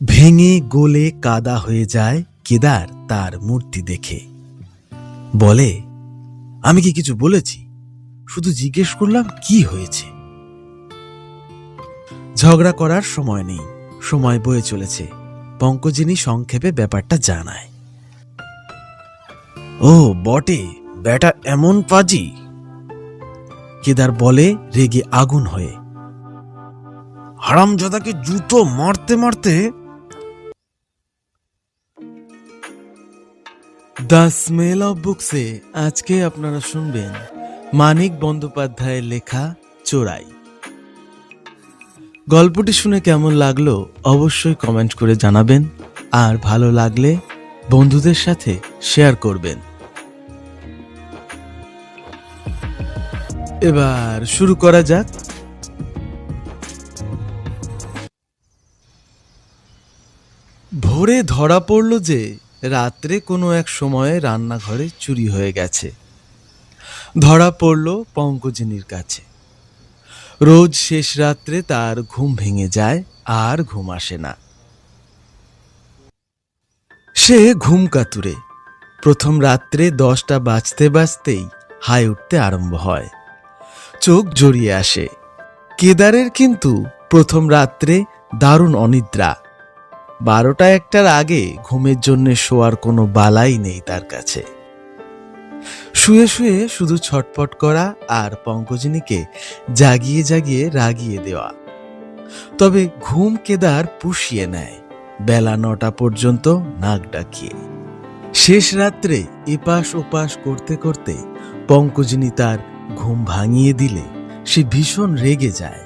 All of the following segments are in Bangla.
ভেঙে গলে কাদা হয়ে যায় কেদার তার মূর্তি দেখে। বলে, আমি কি কিছু বলেছি? শুধু জিজ্ঞেস করলাম কি হয়েছে। ঝগড়া করার সময় নেই, সময় বয়ে চলেছে। পঙ্কজিনী সংক্ষেপে ব্যাপারটা জানায়। ও বটে, ব্যাটা এমন পাজি। কেদার বলে রেগে আগুন হয়ে, হারামজাদাকে জুতো মারতে মারতে। দ্য স্মেল অফ বুকসে আজকে আপনারা শুনবেন মানিক বন্দ্যোপাধ্যায়ের লেখা চোরাই। গল্পটি শুনে কেমন লাগলো অবশ্যই কমেন্ট করে জানাবেন, আর ভালো লাগলে বন্ধুদের সাথে শেয়ার করবেন। এবার শুরু করা যাক। ভোরে ধরা পড়ল যে রাত্রে কোনো এক সময়ে রান্নাঘরে চুরি হয়ে গেছে। ধরা পড়ল পঙ্কজিনীর কাছে। রোজ শেষ রাত্রে তার ঘুম ভেঙে যায়, আর ঘুম আসে না। সে ঘুম কাতুরে। প্রথম রাত্রে 10টা বাজতে বাজতেই হাই উঠতে আরম্ভ হয়, চোখ জড়িয়ে আসে। কেদারের কিন্তু প্রথম রাত্রে দারুণ অনিদ্রা। 12টা-1টার আগে ঘুমের জন্য শোয়ার কোনো বালাই নেই তার কাছে। শুয়ে শুয়ে শুধু ছটপট করা আর পঙ্কজিনীকে জাগিয়ে জাগিয়ে রাগিয়ে দেওয়া। তবে ঘুম কেদার পুষিয়ে নেয় বেলা 9টা পর্যন্ত নাক ডাকিয়ে। শেষ রাত্রে এপাশ ওপাশ করতে করতে পঙ্কজিনী তার ঘুম ভাঙিয়ে দিলে সে ভীষণ রেগে যায়।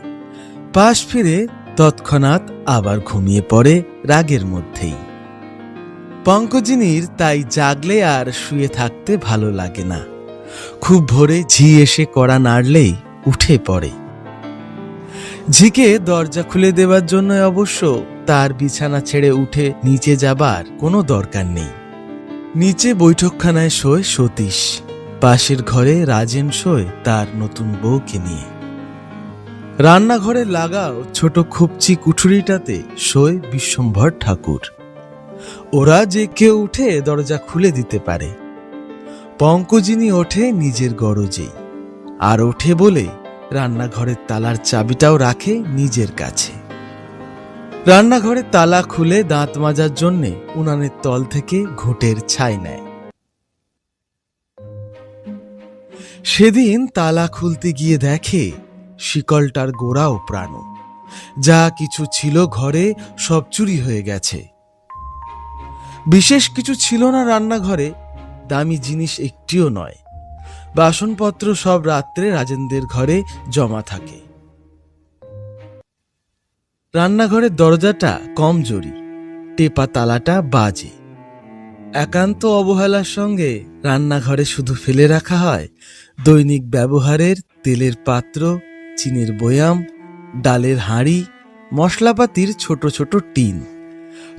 পাশ ফিরে তৎক্ষণাৎ আবার ঘুমিয়ে পড়ে রাগের মধ্যেই। পঙ্কজিনীর তাই জাগলে আর শুয়ে থাকতে ভালো লাগে না। খুব ভোরে ঝি এসে কড়া নাড়লেই উঠে পড়ে। ঝিকে দরজা খুলে দেওয়ার জন্য অবশ্য তার বিছানা ছেড়ে উঠে নিচে যাবার কোনো দরকার নেই। নিচে বৈঠকখানায় শোয় সতীশ, পাশের ঘরে রাজেন শোয় তার নতুন বউকে নিয়ে। রান্নাঘরে লাগাও ছোট খুপচি কুঠুরিটাতে শোয় বিশ্বম্ভর ঠাকুর। ওরা যে কেউ উঠে দরজা খুলে দিতে পারে। পঙ্কজিনী ওঠে নিজের গরজেই, আর ওঠে বলে রান্নাঘরের তালার চাবিটাও রাখে নিজের কাছে। রান্নাঘরের তালা খুলে দাঁত মাজার জন্যে উনানের তল থেকে ঘুঁটের ছাই নেয়। সেদিন তালা খুলতে গিয়ে দেখে শিকলটার গোড়াও প্রাণ। যা কিছু ছিল ঘরে সব চুরি হয়ে গেছে। বিশেষ কিছু ছিল না রান্নাঘরে, দামি জিনিস একটিও নয়। বাসনপত্র সব রাত্রে রাজেন্দ্রের ঘরে জমা থাকে। রান্নাঘরের দরজাটা কমজোরি, টেপা তালাটা বাজে। একান্ত অবহেলার সঙ্গে রান্নাঘরে শুধু ফেলে রাখা হয় দৈনিক ব্যবহারের তেলের পাত্র, চিনির বয়াম, ডালের হাঁড়ি, মশলাপাতির ছোট ছোট টিন,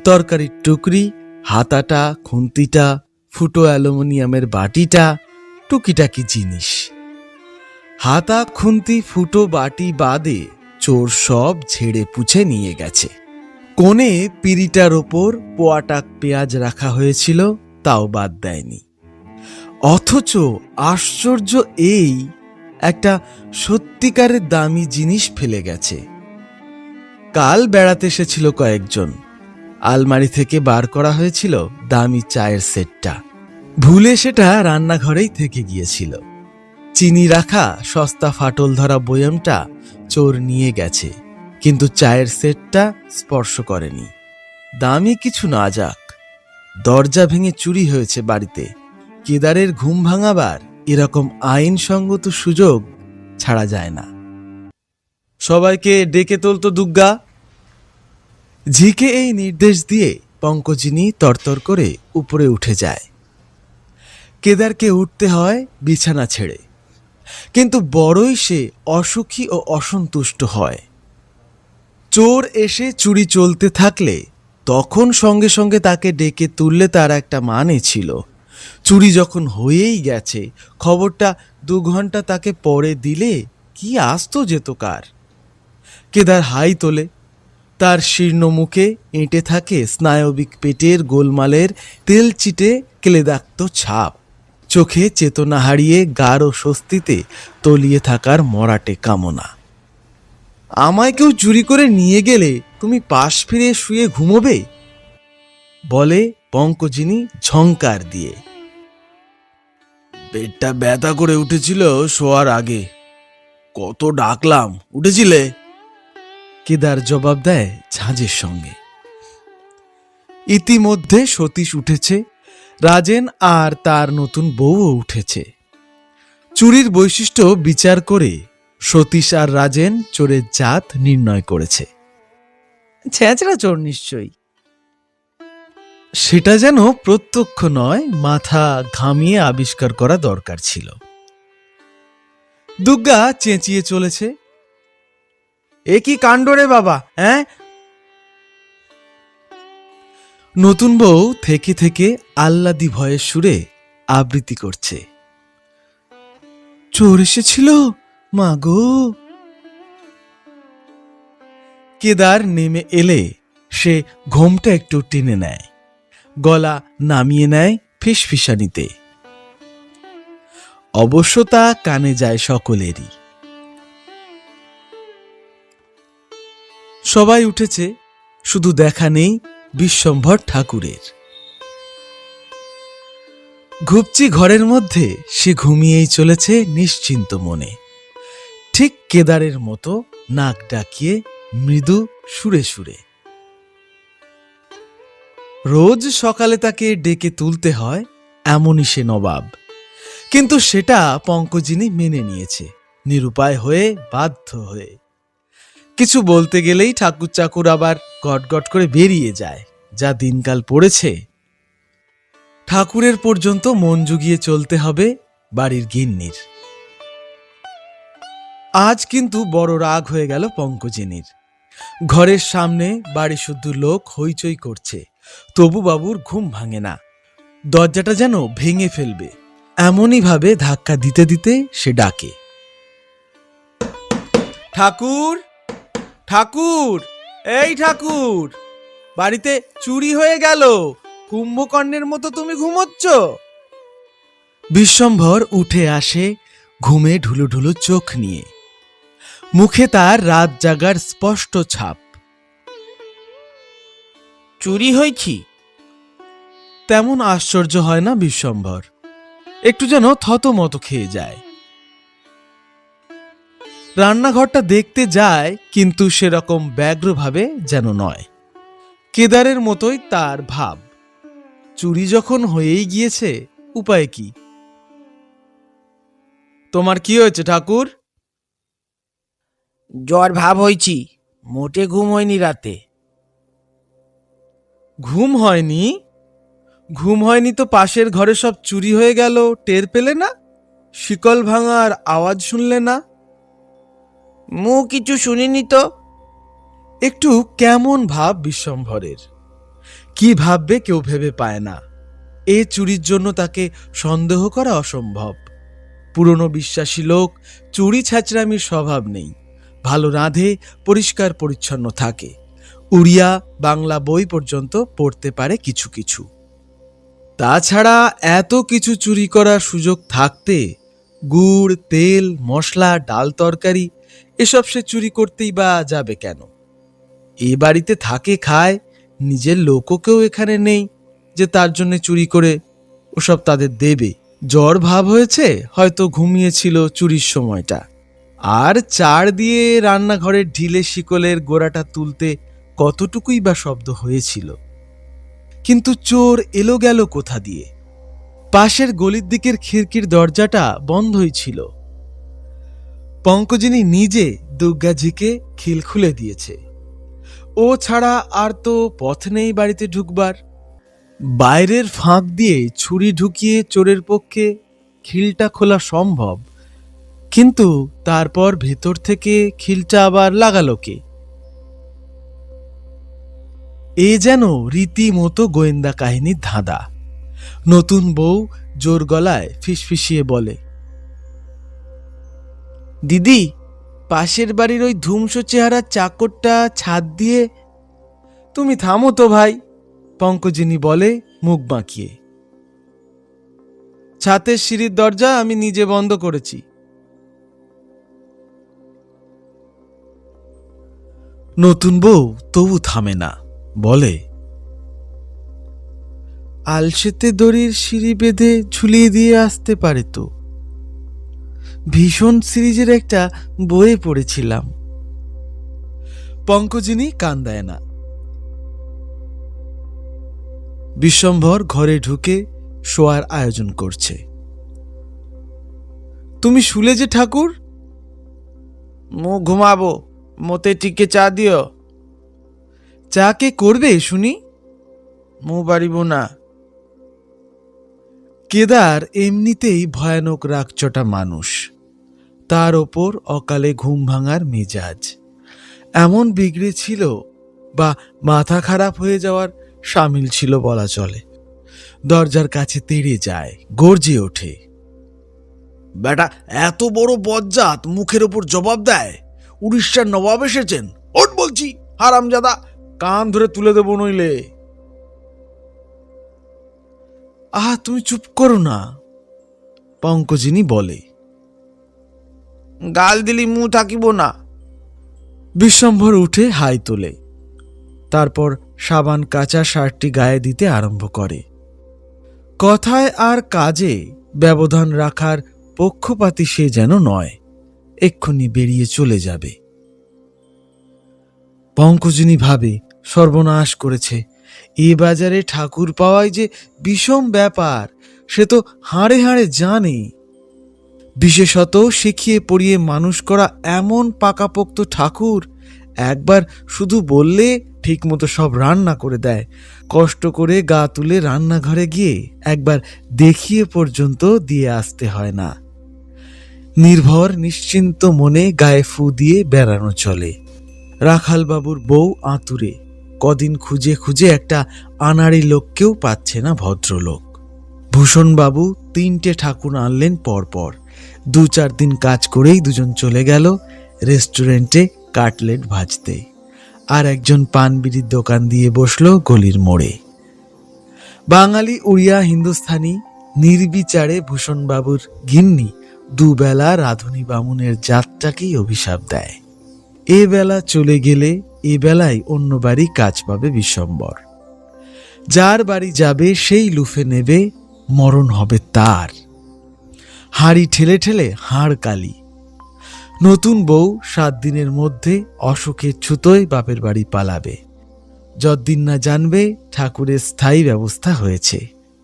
তরকারির টুকরি, হাতাটা, খুন্তিটা, ফুটো অ্যালুমিনিয়ামের বাটিটা, টুকিটাকি জিনিস। হাতা, খুন্তি, ফুটো, বাটি বাদে চোর সব ঝেড়ে পুছে নিয়ে গেছে। কোণে পিঁড়িটার ওপর পোয়াটাক পেঁয়াজ রাখা হয়েছিল, তাও বাদ দেয়নি। অথচ আশ্চর্য এই, একটা সত্যিকারের দামি জিনিস ফেলে গেছে। কাল বেড়াতে এসেছিল কয়েকজন। আলমারি থেকে বার করা হয়েছিল দামি চায়ের সেটটা। ভুলে সেটা রান্নাঘরেই থেকে গিয়েছিল। চিনি রাখা সস্তা ফাটল ধরা বয়ামটা চোর নিয়ে গেছে, কিন্তু চায়ের সেটটা স্পর্শ করেনি। দামি কিছু না যাক, দরজা ভেঙে চুরি হয়েছে বাড়িতে। কেদারের ঘুম ভাঙাবার এরকম আইনসঙ্গত সুযোগ ছাড়া যায় না। সবাইকে ডেকে তোলতো দুগ্গা। ঝিকে এই নির্দেশ দিয়ে পঙ্কজিনী তরতর করে উপরে উঠে যায়। কেদারকে উঠতে হয় বিছানা ছেড়ে, কিন্তু বড়ই সে অসুখী ও অসন্তুষ্ট হয়। চোর এসে চুরি চলতে থাকলে তখন সঙ্গে সঙ্গে তাকে ডেকে তুললে তার একটা মানে ছিল। চুরি যখন হয়েই গেছে, খবরটা 2 ঘন্টা তাকে পরে দিলে কি আসতো যেত কার। কেদার হাই তোলে, তার শীর্ণ মুখে এঁটে থাকে স্নায়বিক পেটের গোলমালের তেলচিটে ক্লেদাক্ত ছাপ। চোখে চেতনা হারিয়ে গাঢ় স্বস্তিতে তলিয়ে থাকার মরাটে কামনা। আমায় কেউ চুরি করে নিয়ে গেলে তুমি পাশ ফিরে শুয়ে ঘুমোবে, বলে পঙ্কজিনী ঝংকার দিয়ে। পেটটা ব্যথা করে উঠেছিল শোয়ার আগে, কত ডাকলাম, উঠেছিলে? কেদার জবাব দেয় ঝাঁঝের সঙ্গে। ইতিমধ্যে সতীশ উঠেছে, রাজেন আর তার নতুন বউও উঠেছে। চুরির বৈশিষ্ট্য বিচার করে সতীশ আর রাজেন চোরের জাত নির্ণয় করেছে। ছেঁচড়া চোর নিশ্চয়ই। সেটা যেন প্রত্যক্ষ নয়, মাথা ঘামিয়ে আবিষ্কার করা দরকার ছিল। দুর্গা চেঁচিয়ে চলেছে, এ কি কাণ্ড রে বাবা, হ্যাঁ? নতুন বউ থেকে থেকে আহ্লাদি ভয়ের সুরে আবৃত্তি করছে, চোর এসেছিল মা গো। কেদার নেমে এলে সে ঘোমটা একটু টেনে নেয়, গলা নামিয়ে নেয় ফিসফিসানিতে। অবশ্য তা কানে যায় সকলেরই। সবাই উঠেছে, শুধু দেখা নেই বিশ্বম্ভর ঠাকুরের। ঘুপচি ঘরের মধ্যে সে ঘুমিয়েই চলেছে নিশ্চিন্ত মনে, ঠিক কেদারের মতো নাক ডাকিয়ে মৃদু সুরে সুরে। রোজ সকালে তাকে ডেকে তুলতে হয়, এমনই সে নবাব। কিন্তু সেটা পঙ্কজিনী মেনে নিয়েছে, নিরুপায় হয়ে, বাধ্য হয়ে। কিছু বলতে গেলেই ঠাকুর চাকুর আবার গটগট করে বেরিয়ে যায়। যা দিনকাল পড়েছে, ঠাকুরের পর্যন্ত মন জুগিয়ে চলতে হবে বাড়ির গিন্নির। আজ কিন্তু বড় রাগ হয়ে গেল পঙ্কজিনীর। ঘরের সামনে বাড়ি শুদ্ধ লোক হইচই করছে, তবু বাবুর ঘুম ভাঙে না। দরজাটা যেন ভেঙে ফেলবে, এমনই ভাবে ধাক্কা দিতে দিতে সে ডাকে, ঠাকুর, ঠাকুর, এই ঠাকুর, বাড়িতে চুরি হয়ে গেল, কুম্ভকর্ণের মতো তুমি ঘুমোচ্ছ। বিশ্বম্ভর উঠে আসে ঘুমে ঢুলু ঢুলু চোখ নিয়ে, মুখে তার রাত জাগার স্পষ্ট ছাপ। চুরি হয়েছি? তেমন আশ্চর্য হয় না বিশ্বম্ভর, একটু যেন থতমত খেয়ে যায়। রান্নাঘরটা দেখতে যায়, কিন্তু সেরকম ব্যগ্রভাবে যেন নয়। কেদারের মতোই তার ভাব, চুরি যখন হয়েই গিয়েছে, উপায় কি? তোমার কি হয়েছে ঠাকুর? জ্বর ভাব হয়েছি, মোটে ঘুম হয়নি রাতে। ঘুম হয়নি? ঘুম হয়নি তো পাশের ঘরে সব চুরি হয়ে গেল, টের পেলে না? শিকল ভাঙার আওয়াজ শুনলে না? মুখ কিছু শুনিনি তো। একটু কেমন ভাব বিশ্বম্ভরের, কি ভাববে কেউ ভেবে পায় না। এ চুরির জন্য তাকে সন্দেহ করা অসম্ভব। পুরনো বিশ্বাসী লোক, চুরি ছ্যাচরামির স্বভাব নেই, ভালো রাঁধে, পরিষ্কার পরিচ্ছন্ন থাকে, উড়িয়া বাংলা বই পর্যন্ত পড়তে পারে কিছু কিছু। তাছাড়া এত কিছু চুরি করার সুযোগ থাকতে গুড়, তেল, মশলা, ডাল, তরকারি এসব সে চুরি করতেই বা যাবে কেন? এ বাড়িতে থাকে, খায়, নিজের লোকও কেউ এখানে নেই যে তার জন্য চুরি করে ওসব তাদের দেবে। জ্বর ভাব হয়েছে, হয়তো ঘুমিয়েছিল চুরির সময়টা। আর চার দিয়ে রান্নাঘরের ঢিলে শিকলের গোড়াটা তুলতে কতটুকুই বা শব্দ হয়েছিল। কিন্তু চোর এলো গেল কোথা দিয়ে? পাশের গলির দিকের খিড়কির দরজাটা বন্ধই ছিল। পঙ্কজিনী নিজে দুর্গাজিকে খিল খুলে দিয়েছে। ও ছাড়া আর তো পথ নেই বাড়িতে ঢুকবার। বাইরের ফাঁক দিয়ে ছুরি ঢুকিয়ে চোরের পক্ষে খিলটা খোলা সম্ভব, কিন্তু তারপর ভেতর থেকে খিলটা আবার লাগালো কে? এ যেন রীতিমতো গোয়েন্দা কাহিনীর ধাঁধা। নতুন বউ জোর গলায় ফিসফিসিয়ে বলে, দিদি, পাশের বাড়ির ওই ধুমসো চেহারার চাকরটা ছাদ দিয়ে তুমি থামো তো ভাই, পঙ্কজিনী বলে মুখ বাঁকিয়ে। ছাতের সিঁড়ির দরজা আমি নিজে বন্ধ করেছি। নতুন বউ তবু থামে না, বলে, আলসেতে দড়ির সিঁড়ি বেঁধে ঝুলিয়ে দিয়ে আসতে পারে তো। ভীষণ সিরিজের একটা বইয়ে পড়েছিলাম। পঙ্কজিনী কান দেয় না। বিশ্বম্ভর ঘরে ঢুকে শোয়ার আয়োজন করছে। তুমি শুলে যে ঠাকুর? মু ঘুমাবো, মতে টিকে চা দিও। চা কে করবে শুনি? মু পারিব না। কেদার এমনিতেই ভয়ানক রাগচটা মানুষ, তার ওপর অকালে ঘুম ভাঙার মেজাজ এমন বিগড়েছিল বা মাথা খারাপ হয়ে যাওয়ার সামিল ছিল বলা চলে। দরজার কাছে তেড়ে যায়, গর্জে ওঠে, বেটা এত বড় বজ্জাত মুখের ওপর জবাব দেয়? উড়িষ্যার নবাব এসেছেন, ওঠ বলছি, হারামজাদা, কান ধরে তুলে দেবো নইলে। আহা তুমি চুপ করো না, পঙ্কজিনী বলে। গাল দিলি মু থাকিব না। বিশ্বম্ভর উঠে হাই তোলে, তারপর সাবান কাঁচা শার্টটি গায়ে দিতে আরম্ভ করে। কথায় আর কাজে ব্যবধান রাখার পক্ষপাতী সে যেন নয়, এক্ষুনি বেরিয়ে চলে যাবে। পঙ্কজিনী ভাবে সর্বনাশ করেছে, এ বাজারে ঠাকুর পাওয়াই যে বিষম ব্যাপার সে তো হাড়ে হাড়ে জানে। বিশেষত শিখিয়ে পড়িয়ে মানুষ করা এমন পাকাপোক্ত ঠাকুর একবার শুধু বললে ঠিকমতো সব রান্না করে দেয়। কষ্ট করে গা তুলে রান্নাঘরে গিয়ে একবার দেখিয়ে পর্যন্ত দিয়ে আসতে হয় না। নির্ভর নিশ্চিন্ত মনে গায়ে ফু দিয়ে বেড়ানো চলে। রাখালবাবুর বউ আঁতুরে, কদিন খুঁজে খুঁজে একটা আনাড়ি লোককেও পাচ্ছে না ভদ্রলোক। ভূষণবাবু 3টে ঠাকুর আনলেন পরপর। 2-4 দিন কাজ করেই দুজন চলে গেল রেস্টুরেন্টে কাটলেট ভাজতে, আর একজন পান বিড়ির দোকান দিয়ে বসলো গলির মোড়ে। বাঙালি, উড়িয়া, হিন্দুস্থানি নির্বিচারে ভূষণবাবুর গিন্নি দুবেলা রাঁধুনি বামুনের জাতটাকেই অভিশাপ দেয়। এ বেলা চলে গেলে এ বেলায় অন্য বাড়ি কাজ পাবে বিশ্বম্বর। যার বাড়ি যাবে সেই লুফে নেবে, মরণ হবে তার। হাঁড়ি ঠেলে ঠেলে হাড় কালি। নতুন বউ 7 দিনের মধ্যে অসুখের ছুতোয় বাপের বাড়ি পালাবে। যতদিন না জানবে ঠাকুরের স্থায়ী ব্যবস্থা হয়েছে,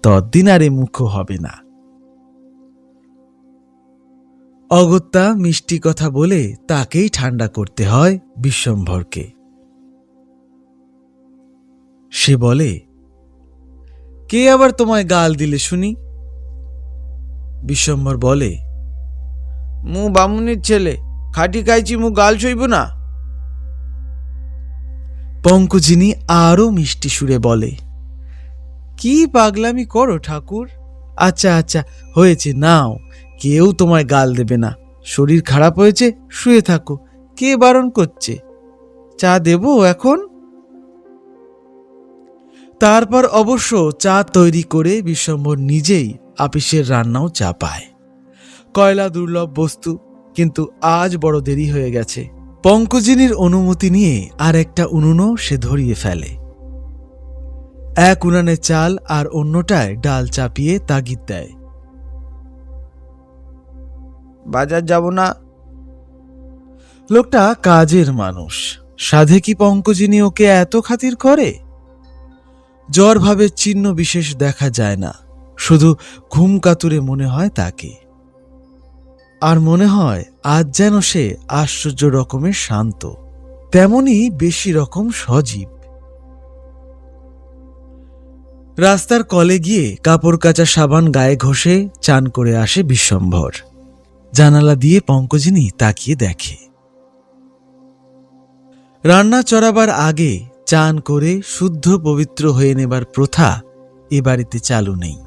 ততদিন আর এ মুখ হবে না। অগত্যা মিষ্টি কথা বলে তাকেই ঠান্ডা করতে হয় বিশ্বম্ভরকে। সে বলে, কে আবার তোমায় গাল দিলে শুনি? বিশ্বম্ভর বলে, মু বামুনের ছেলে, খাটি খাইছি, মু গাল সইব না। পঙ্কজিনী আরো মিষ্টি সুরে বলে, কি পাগলামি করো ঠাকুর। আচ্ছা আচ্ছা হয়েছে, নাও, কেউ তোমায় গাল দেবে না। শরীর খারাপ হয়েছে, শুয়ে থাকো, কে বারণ করছে? চা দেবো এখন? তারপর অবশ্য চা তৈরি করে বিশ্বম্ভর নিজেই আপিসের রান্নাও চা পায়। কয়লা দুর্লভ বস্তু, কিন্তু আজ বড় দেরি হয়ে গেছে। পঙ্কজিনীর অনুমতি নিয়ে আর একটা উনুনও সে ধরিয়ে ফেলে। এক উনানে চাল আর অন্যটায় ডাল চাপিয়ে তাগিদ দেয়, বাজার যাব না। লোকটা কাজের মানুষ, সাধে কি পঙ্কজিনী ওকে এত খাতির করে? জ্বর ভাবের চিহ্ন বিশেষ দেখা যায় না, শুধু ঘুম কাতুরে মনে হয় তাকে। আর মনে হয় আজ যেন সে আশ্চর্য রকমের শান্ত, তেমনি বেশি রকম সজীব। রাস্তার কলে গিয়ে কাপড় কাচা সাবান গায়ে ঘষে চান করে আসে বিশ্বম্ভর। জানালা দিয়ে পঙ্কজিনী তাকিয়ে দেখে। রান্না চড়াবার আগে চান করে শুদ্ধ পবিত্র হয়ে নেবার প্রথা এ বাড়িতে চালু নেই।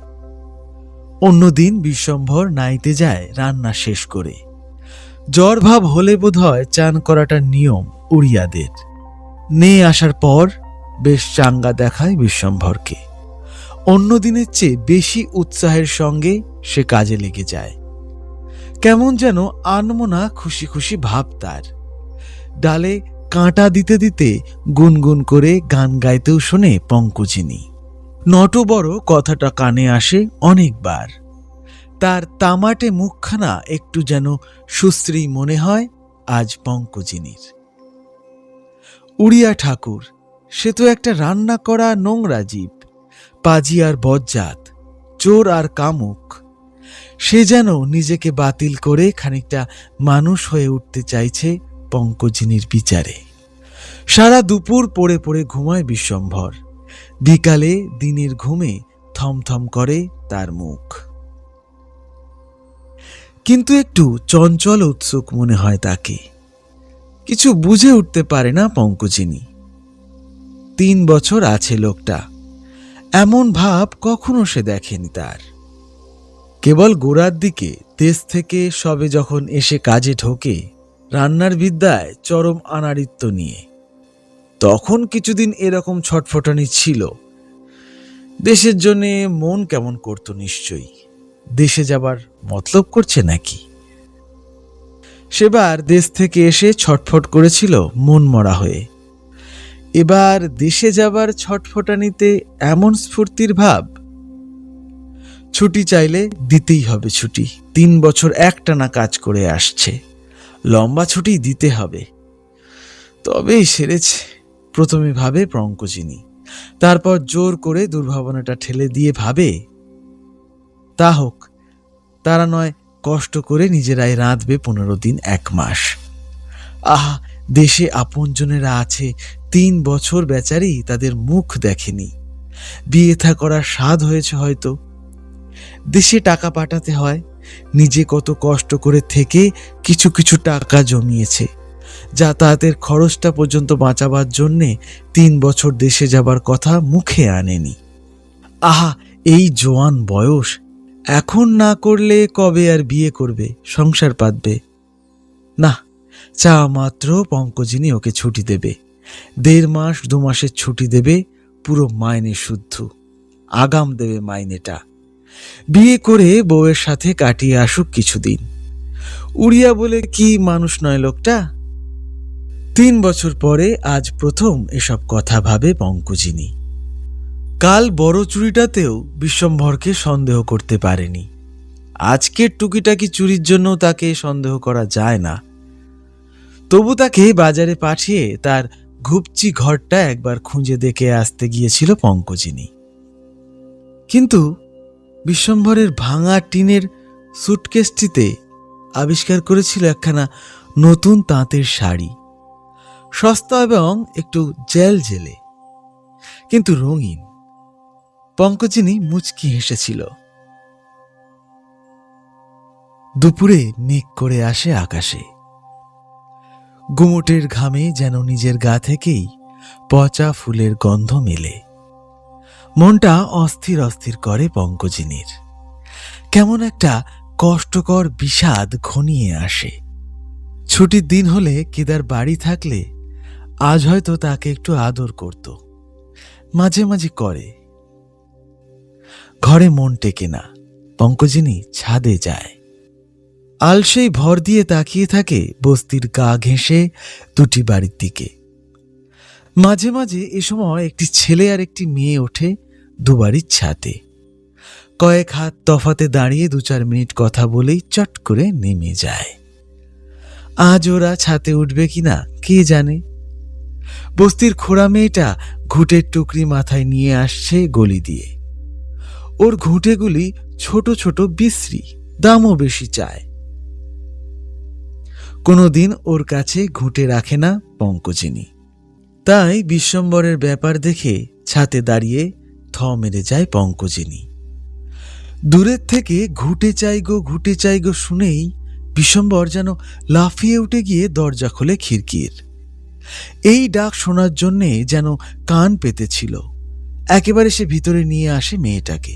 অন্যদিন বিশ্বম্ভর নাইতে যায় রান্না শেষ করে। জ্বর ভাব হলে বোধহয় চান করাটা নিয়ম উড়িয়াদের। নিয়ে আসার পর বেশ চাঙ্গা দেখায় বিশ্বম্ভরকে। অন্য দিনের চেয়ে বেশি উৎসাহের সঙ্গে সে কাজে লেগে যায়। কেমন যেন আনমনা খুশি খুশি ভাব তার। ডালে কাঁটা দিতে দিতে গুনগুন করে গান গাইতেও শোনে পঙ্কজিনী। নটবড় কথাটা কানে আসে অনেকবার। তার তামাটে মুখখানা একটু যেন সুশ্রী মনে হয় আজ পঙ্কজিনীর। উড়িয়া ঠাকুর, সে তো একটা রান্না করা নোংরা জীব, পাজি আর বজ্জাত, চোর আর কামুক। সে যেন নিজেকে বাতিল করে খানিকটা মানুষ হয়ে উঠতে চাইছে পঙ্কজিনীর বিচারে। সারা দুপুর পড়ে পড়ে ঘুমায় বিশ্বম্ভর। বিকালে দিনের ঘুমে থমথম করে তার মুখ। কিন্তু একটু চঞ্চল উৎসুক মনে হয় তাকে। কিছু বুঝে উঠতে পারে না পঙ্কজিনী। 3 বছর আছে লোকটা, এমন ভাব কখনো সে দেখেনি তার। কেবল গোড়ার দিকে দেশ থেকে সবে যখন এসে কাজে ঢোকে রান্নার বিদ্যায় চরম আনাড়িত্ব নিয়ে, তখন কিছুদিন এরকম ছটফটানি ছিল। দেশের জন্যে মন কেমন করত নিশ্চয়ই। দেশে যাবার মতলব করছে নাকি? সেবার দেশ থেকে এসে ছটফট করেছিল মন মরা হয়ে। এবার দেশে যাবার ছটফটানিতে এমন স্ফূর্তির ভাব। ছুটি চাইলে দিতেই হবে ছুটি। 3 বছর একটানা কাজ করে আসছে, লম্বা ছুটি দিতে হবে। তবেই সেরেছে, প্রথমে ভাবে পঙ্কজিনী, তারপর জোর করে দুর্ভাবনাটা ঠেলে দিয়ে ভাবে তা হোক, তারা নয় কষ্ট করে নিজেরাই রাঁধবে 15 দিন 1 মাস। আহা, দেশে আপনজনেরা আছে, 3 বছর বেচারি তাদের মুখ দেখেনি। বিয়ে থা করার স্বাদ হয়েছে হয়তো। দেশে টাকা পাঠাতে হয়, নিজে কত কষ্ট করে থেকে কিছু কিছু টাকা জমিয়েছে। যাতায়াতের খরচটা পর্যন্ত বাঁচাবার জন্যে 3 বছর দেশে যাবার কথা মুখে আনেনি। আহা, এই জোয়ান বয়স, এখন না করলে কবে আর বিয়ে করবে, সংসার পাতবে? না, চা মাত্র পঙ্কজিনী ওকে ছুটি দেবে। 1.5 মাস 2 মাসের ছুটি দেবে, পুরো মাইনে শুদ্ধ। আগাম দেবে মাইনেটা। বিয়ে করে বউয়ের সাথে কাটিয়ে আসুক কিছুদিন। উড়িয়া বলে কি মানুষ নয় লোকটা? 3 বছর পরে আজ প্রথম এসব কথা ভাবে পঙ্কজিনী। কাল বড় চুরিটাতেও বিশ্বম্ভরকে সন্দেহ করতে পারেনি। আজকের টুকিটাকি চুরির জন্য তাকে সন্দেহ করা যায় না। তবু তাকে বাজারে পাঠিয়ে তার ঘুপচি ঘরটা একবার খুঁজে দেখে আসতে গিয়েছিল পঙ্কজিনী। কিন্তু বিশ্বম্ভরের ভাঙা টিনের সুটকেসটিতে আবিষ্কার করেছিল একখানা নতুন তাঁতের শাড়ি, সস্তা এবং একটু জেলজেলে, কিন্তু রঙিন। পঙ্কজিনী মুচকি হেসেছিল। দুপুরে মেঘ করে আসে আকাশে। গুমোটের ঘামে যেন নিজের গা থেকেই পচা ফুলের গন্ধ মেলে। মনটা অস্থির অস্থির করে পঙ্কজিনীর। কেমন একটা কষ্টকর বিষাদ ঘনিয়ে আসে। ছুটির দিন হলে কেদার বাড়ি থাকলে আজ হয়তো তাকে একটু আদর করত, মাঝে মাঝে করে। ঘরে মন টেকে না, পঙ্কজিনী ছাদে যায়। আলসেই ভর দিয়ে তাকিয়ে থাকে বস্তির গা ঘেঁষে 2টি বাড়ির দিকে। মাঝে মাঝে এ সময় একটি ছেলে আর একটি মেয়ে ওঠে 2 বাড়ির ছাদে। কয়েক হাত তফাতে দাঁড়িয়ে 2-4 মিনিট কথা বলেই চট করে নেমে যায়। আজ ওরা ছাদে উঠবে কিনা কে জানে। বস্তির খোড়া মেয়েটা ঘুঁটের টুকরি মাথায় নিয়ে আসছে গলি দিয়ে। ওর ঘুঁটেগুলি ছোট ছোট বিশ্রী, দামও বেশি চায়। কোনোদিন ওর কাছে ঘুঁটে রাখে না পঙ্কজিনী। তাই বিশ্বম্বরের ব্যাপার দেখে ছাতে দাঁড়িয়ে থ মেরে যায় পঙ্কজিনী। দূরের থেকে ঘুঁটে চাই গো শুনেই বিশ্বম্বর যেন লাফিয়ে উঠে গিয়ে দরজা খোলে খিড়কির। এই ডাক শোনার জন্যে যেন কান পেতেছিল। একেবারে সে ভিতরে নিয়ে আসে মেয়েটাকে।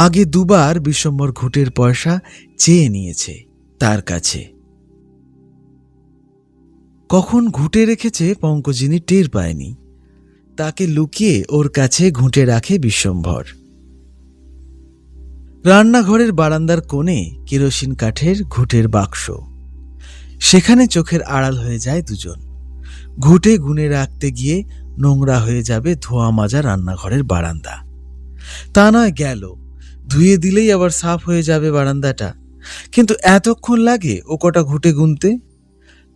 আগে 2 বার বিশ্বম্বর ঘুঁটের পয়সা চেয়ে নিয়েছে তার কাছে। কখন ঘুঁটে রেখেছে পঙ্কজিনী টের পায়নি। তাকে লুকিয়ে ওর কাছে ঘুঁটে রাখে বিশ্বম্ভর। রান্নাঘরের বারান্দার কোণে কেরোসিন কাঠের ঘুঁটের বাক্স। সেখানে চোখের আড়াল হয়ে যায় দুজন। ঘুঁটে গুনে রাখতে গিয়ে নোংরা হয়ে যাবে ধোয়া মাজা রান্নাঘরের বারান্দা। তা নয় গেল, ধুয়ে দিলেই আবার সাফ হয়ে যাবে বারান্দাটা। কিন্তু এতক্ষণ লাগে ও কটা ঘুঁটে গুনতে।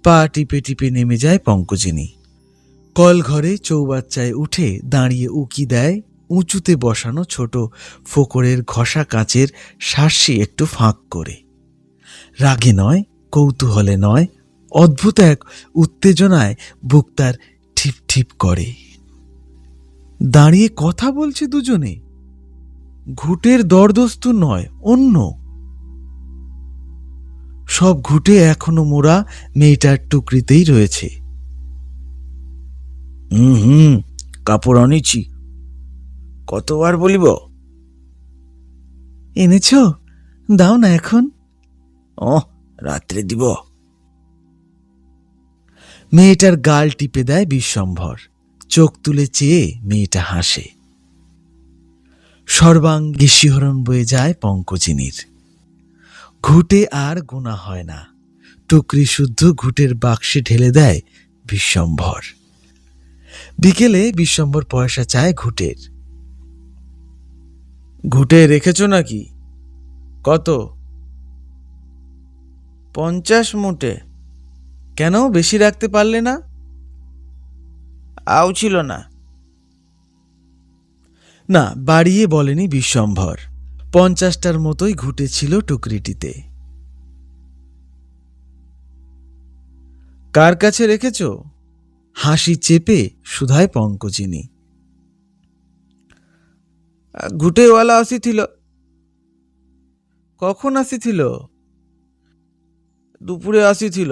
পা টিপে টিপে নেমে যায় পঙ্কজিনী। কল ঘরে চৌবাচ্চায় উঠে দাঁড়িয়ে উকি দেয় উঁচুতে বসানো ছোট ফোকরের ঘষা কাচের শার্সি একটু ফাঁক করে। রাগে নয়, কৌতূহলে নয়, অদ্ভুত এক উত্তেজনায় বুক তার ঠিপ ঠিপ করে। দাঁড়িয়ে কথা বলছে দুজনে। ঘুঁটের দরদস্তু নয়, অন্য সব ঘুঁটে এখনো মোড়া মেয়েটার টুকরিতেই রয়েছে। কাপড় আনিছি, কতবার বলিব? এনেছ? দাও না এখন। রাত্রে দিব। মেয়েটার গাল টিপে দেয় বিশ্বম্ভর। চোখ তুলে চেয়ে মেয়েটা হাসে। সর্বাঙ্গে শিহরণ বয়ে যায় পঙ্কজিনীর। ঘুঁটে আর গোনা হয় না, টুকরি শুদ্ধ ঘুঁটের বাক্সে ঢেলে দেয় বিশ্বম্ভর। বিকেলে বিশ্বম্ভর পয়সা চায় ঘুঁটের। ঘুঁটে রেখেছ নাকি? কত? 50 মুটে। কেন, বেশি রাখতে পারলে না? আও ছিল না। না, বাড়িয়ে বলেনি বিশ্বম্ভর। 50টার মতোই ঘুঁটে ছিল টুকরিটিতে। কার কাছে রেখেছ? হাসি চেপে শুধায় পঙ্কজিনী। ঘুঁটেওয়ালা আসিছিল। কখন আসিছিল? দুপুরে আসিছিল,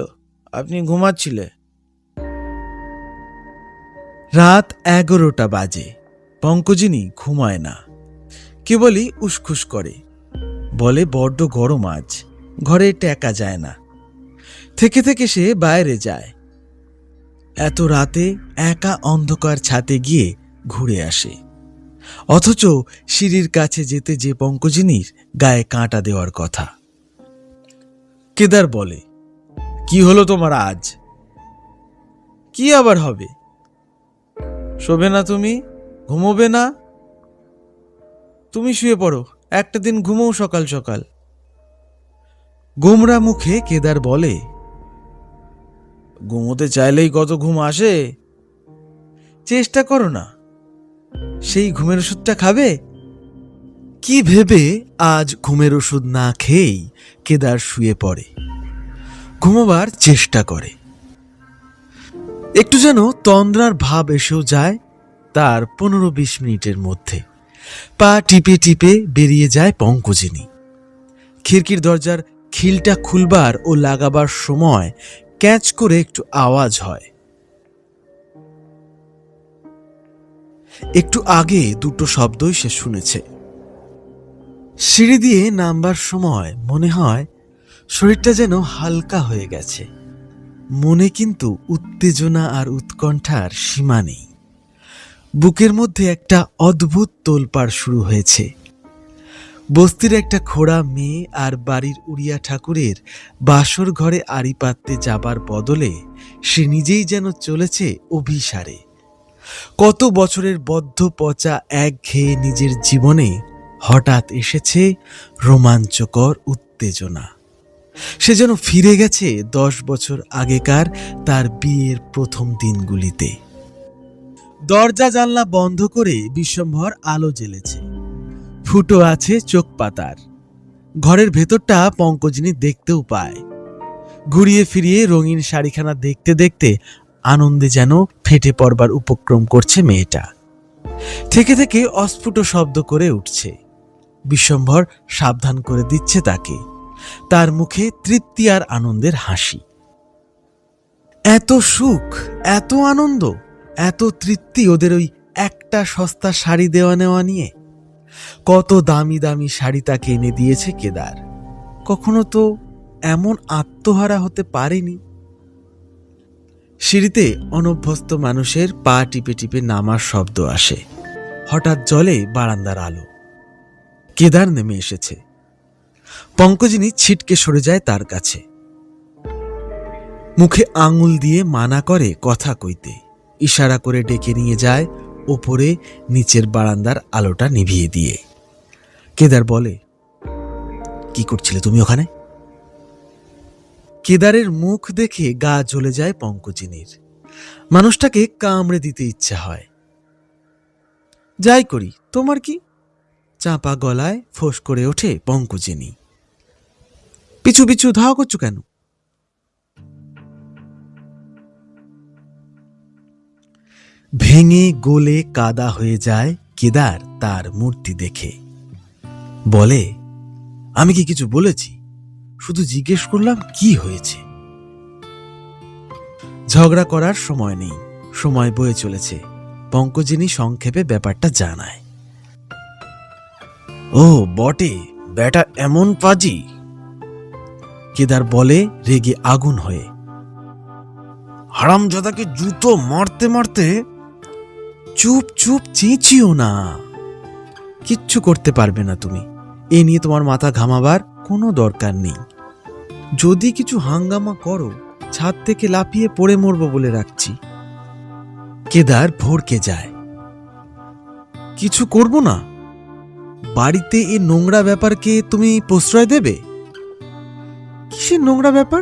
আপনি ঘুমাচ্ছিলে। রাত 11টা বাজে। পঙ্কজিনী ঘুমায় না, কেবলই উসখুস করে। বলে বড্ড গরম আজ, ঘরে টেকা যায় না। থেকে থেকে সে বাইরে যায়। এত রাতে একা অন্ধকার ছাতে গিয়ে ঘুরে আসে। অথচ সিঁড়ির কাছে যেতে যে পঙ্কজিনীর গায়ে কাঁটা দেওয়ার কথা। কেদার বলে, কি হলো তোমার আজ? কি আবার হবে? শোবে না তুমি? ঘুমোবে না? তুমি শুয়ে পড়ো, একটা দিন ঘুমোও সকাল সকাল। গোমরা মুখে কেদার বলে, ঘুমোতে চাইলেই কত ঘুম আসে। চেষ্টা করো না। সেই ঘুমের ওষুধটা খাবে? কি ভেবে আজ ঘুমের ওষুধ না খেয়েই কেদার শুয়ে পড়ে, ঘুমোবার চেষ্টা করে। একটু যেন তন্দ্রার ভাব এসেও যায় তার 15-20 মিনিটের মধ্যে। পা টিপে টিপে বেরিয়ে যায় পঙ্কজিনী। খিড়কির দরজার খিলটা খুলবার ও লাগাবার সময় ক্যাচ করে একটু আওয়াজ হয়। একটু আগে দুটো শব্দই সে শুনেছে। সিঁড়ি দিয়ে নামবার সময় মনে হয় শরীরটা যেন হালকা হয়ে গেছে। মনে কিন্তু উত্তেজনা আর উৎকণ্ঠার সীমা নেই। বুকের মধ্যে একটা অদ্ভুত তোলপাড় শুরু হয়েছে। বস্তির একটা খোড়া মেয়ে আর বাড়ির উড়িয়া ঠাকুরের বাসর ঘরে আড়ি পাততে যাবার বদলে সে নিজেই যেন চলেছে অভিসারে। কত বছরের বদ্ধ পচা একঘেয়ে নিজের জীবনে হঠাৎ এসেছে রোমাঞ্চকর উত্তেজনা। সে যেন ফিরে গেছে 10 বছর আগেকার তার বিয়ের প্রথম দিনগুলিতে। দরজা জানলা বন্ধ করে বিশ্বম্ভর আলো জ্বেলেছে। ফুটো আছে চোখ পাতার। ঘরের ভেতরটা পঙ্কজিনী দেখতেও পায়। ঘুরিয়ে ফিরিয়ে রঙিন শাড়িখানা দেখতে দেখতে আনন্দে যেন ফেটে পড়বার উপক্রম করছে মেয়েটা। থেকে থেকে অস্ফুট শব্দ করে উঠছে। বিশ্বম্ভর সাবধান করে দিচ্ছে তাকে। তার মুখে তৃপ্তি আর আনন্দের হাসি। এত সুখ, এত আনন্দ, এত তৃপ্তি ওদের ওই একটা সস্তা শাড়ি দেওয়া নেওয়া নিয়ে। কত দামি দামি শাড়ি তাকে এনে দিয়েছে কেদার। কখনো তো এমন আত্মহারা হতে পারেনি। সিঁড়িতে অনভ্যস্ত মানুষের পা টিপে টিপে নামার শব্দ আসে। হঠাৎ জ্বলে বারান্দার আলো। কেদার নেমে এসেছে। পঙ্কজিনী ছিটকে সরে যায় তার কাছে। মুখে আঙুল দিয়ে মানা করে কথা কইতে, ইশারা করে ডেকে নিয়ে যায় ওপরে নিচের বারান্দার আলোটা নিভিয়ে দিয়ে। কেদার বলে, কি করছিলে তুমি ওখানে? কেদারের মুখ দেখে গা জ্বলে যায় পঙ্কজিনীর। মানুষটাকে কামড়ে দিতে ইচ্ছা হয়। যাই করি, তোমার কি? চাপা গলায় ফোঁস করে ওঠে পঙ্কজিনী। পিছু পিছু ধাওয়া করছো কেন? ভেঙে গোলে কাদা হয়ে যায় কেদার তার মূর্তি দেখে। বলে, আমি কি কিছু বলেছি? শুধু জিজ্ঞেস করলাম কি হয়েছে। ঝগড়া করার সময় নেই, সময় বয়ে চলেছে। পঙ্কজিনী সংক্ষেপে ব্যাপারটা জানায়। ও বটে, বেটা এমন পাজি। কেদার বলে রেগে আগুন হয়ে, হারামজাদাকে জুতো মারতে মারতে। চুপ চুপ, চেঁচিও না, কিচ্ছু করতে পারবে না তুমি। এ নিয়ে তোমার মাথা ঘামাবার কোনো দরকার নেই। যদি কিছু হাঙ্গামা করো, ছাদ থেকে লাফিয়ে পড়ে মরবো বলে রাখছি। কেদার ভড়কে যায়। কিছু করব না? বাড়িতে এ নোংরা ব্যাপারকে তুমি প্রশ্রয় দেবে? কিসের নোংরা ব্যাপার?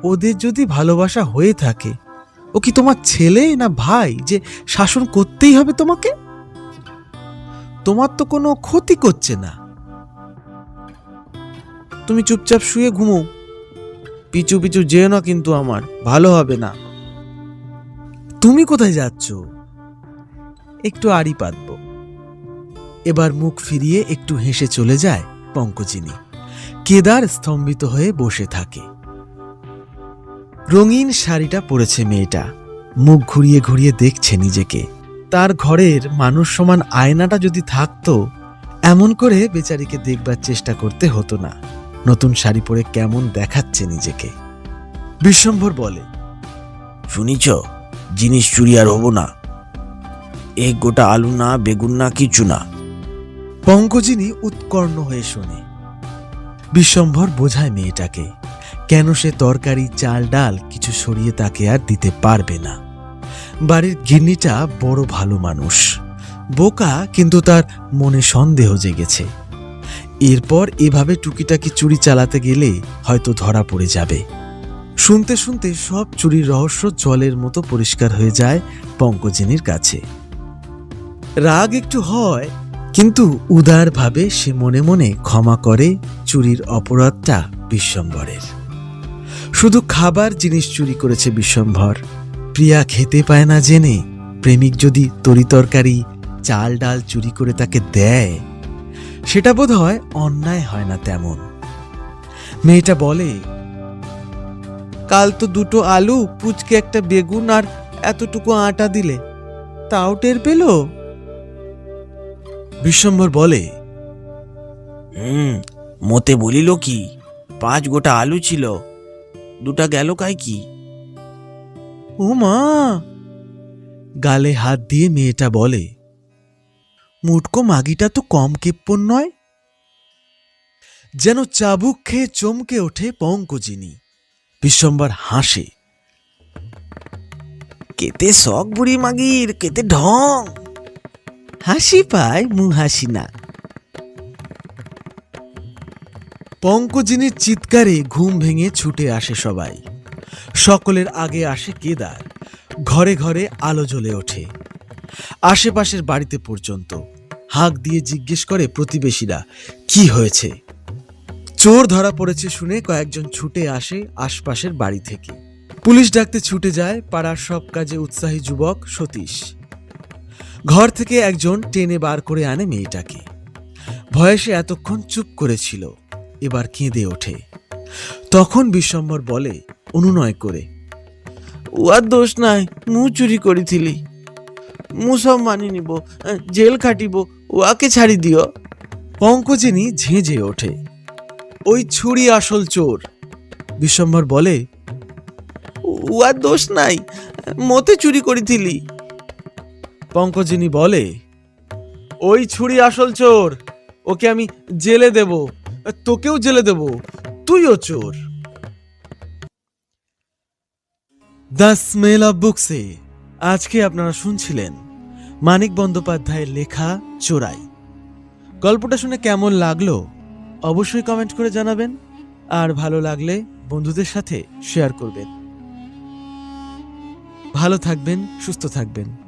ওদের যদি ভালোবাসা হয়ে থাকে, ও কি তোমার ছেলে না ভাই যে শাসন করতেই হবে তোমাকে? তোমার তো কোনো ক্ষতি করছে না। তুমি চুপচাপ শুয়ে ঘুমো। পিছু পিছু যেও না কিন্তু, আমার ভালো হবে না। তুমি কোথায় যাচ্ছ? একটু আড়ি পাতব। এবার মুখ ফিরিয়ে একটু হেসে চলে যায় পঙ্কজিনী। কেদার স্তম্ভিত হয়ে বসে থাকে। রঙিন শাড়িটা পরেছে মেয়েটা। মুখ ঘুরিয়ে ঘুরিয়ে দেখছে নিজেকে। তার ঘরের মানুষ সমান আয়নাটা যদি থাকতো, এমন করে বেচারিকে দেখবার চেষ্টা করতে হতো না। নতুন শাড়ি পরে কেমন দেখাচ্ছে নিজেকে। বিশ্বম্ভর বলে, শুনিছ, জিনিস চুরি আর হবো না। এক গোটা আলু না, বেগুন না, কিছু না। পঙ্কজিনী উৎকর্ণ হয়ে শোনে। বিশ্বম্ভর বোঝায় মেয়েটাকে কেন সে তরকারি চাল ডাল কিছু সরিয়ে তাকে আর দিতে পারবে না। বাড়ির গিন্নিটা বড় ভালো মানুষ, বোকা, কিন্তু তার মনে সন্দেহ জেগেছে। এরপর এভাবে টুকিটাকি চুরি চালাতে গেলে হয়তো ধরা পড়ে যাবে। শুনতে শুনতে সব চুরির রহস্য জলের মতো পরিষ্কার হয়ে যায় পঙ্কজিনীর কাছে। রাগ একটু হয়, কিন্তু উদারভাবে সে মনে মনে ক্ষমা করে চুরির অপরাধটা বিশ্বম্ভরের। শুধু খাবার জিনিস চুরি করেছে বিশ্বম্ভর। প্রিয়া খেতে পায় না জেনে প্রেমিক যদি তরিতরকারি চাল ডাল চুরি করে তাকে দেয়, সেটা বোধ হয় অন্যায় হয় না তেমন। মেয়েটা বলে, কাল তো দুটো আলু, পুচকে একটা বেগুন আর এতটুকু আটা দিলে, তাও টের পেল? বিশ্বম্ভর বলে, মতে বলিল কি, 5 গোটা আলু ছিল, 2টা গেল কাই কি? ও মা! গালে হাত দিয়ে মেয়েটা বলে, মুটকো মাগিটা তো কম কেপ্পন নয়। যেন চাবুক খেয়ে চমকে ওঠে পঙ্কজিনী। বিশ্বম্ভর হাসে, কেতে শখ বুড়ি মাগির, কেতে ঢং। হাসি পায়, মুখ হাসি না। পঙ্কজিনীর চিৎকারে ঘুম ভেঙে ছুটে আসে সবাই। সকলের আগে আসে কেদার। ঘরে ঘরে আলো জ্বলে ওঠে, আশেপাশের বাড়িতে পর্যন্ত। হাঁক দিয়ে জিজ্ঞেস করে প্রতিবেশীরা, কি হয়েছে? চোর ধরা পড়েছে শুনে কয়েকজন ছুটে আসে আশপাশের বাড়ি থেকে। পুলিশ ডাকতে ছুটে যায় পাড়ার সব কাজে উৎসাহী যুবক সতীশ। ঘর থেকে একজন টেনে বার করে আনে মেয়েটাকে। ভয়ে সে এতক্ষণ চুপ করেছিল, এবার কেঁদে ওঠে। তখন বিশ্বম্ভর বলে অনুনয় করে, উয়ার দোষ নাই, মু চুরি করিছিলি, মু সব মানি নিব, জেল খাটিব, উয়াকে ছাড়ি দিও। পঙ্কজিনী ঝেঁঝে ওঠে, ওই ছুরি আসল চোর। বিশ্বম্ভর বলে, উয়ার দোষ নাই, মতে চুরি করিছিলি। পঙ্কজিনী বলে, ওই ছুরি আসল চোর, ওকে আমি জেলে দেব, তোকেও জেলে দেব, তুইও চোর। দ্য স্মেল অফ বুকসে আজকে আপনারা শুনছিলেন মানিক বন্দ্যোপাধ্যায়ের লেখা চোরাই। গল্পটা শুনে কেমন লাগলো অবশ্যই কমেন্ট করে জানাবেন, আর ভালো লাগলে বন্ধুদের সাথে শেয়ার করবেন। ভালো থাকবেন, সুস্থ থাকবেন।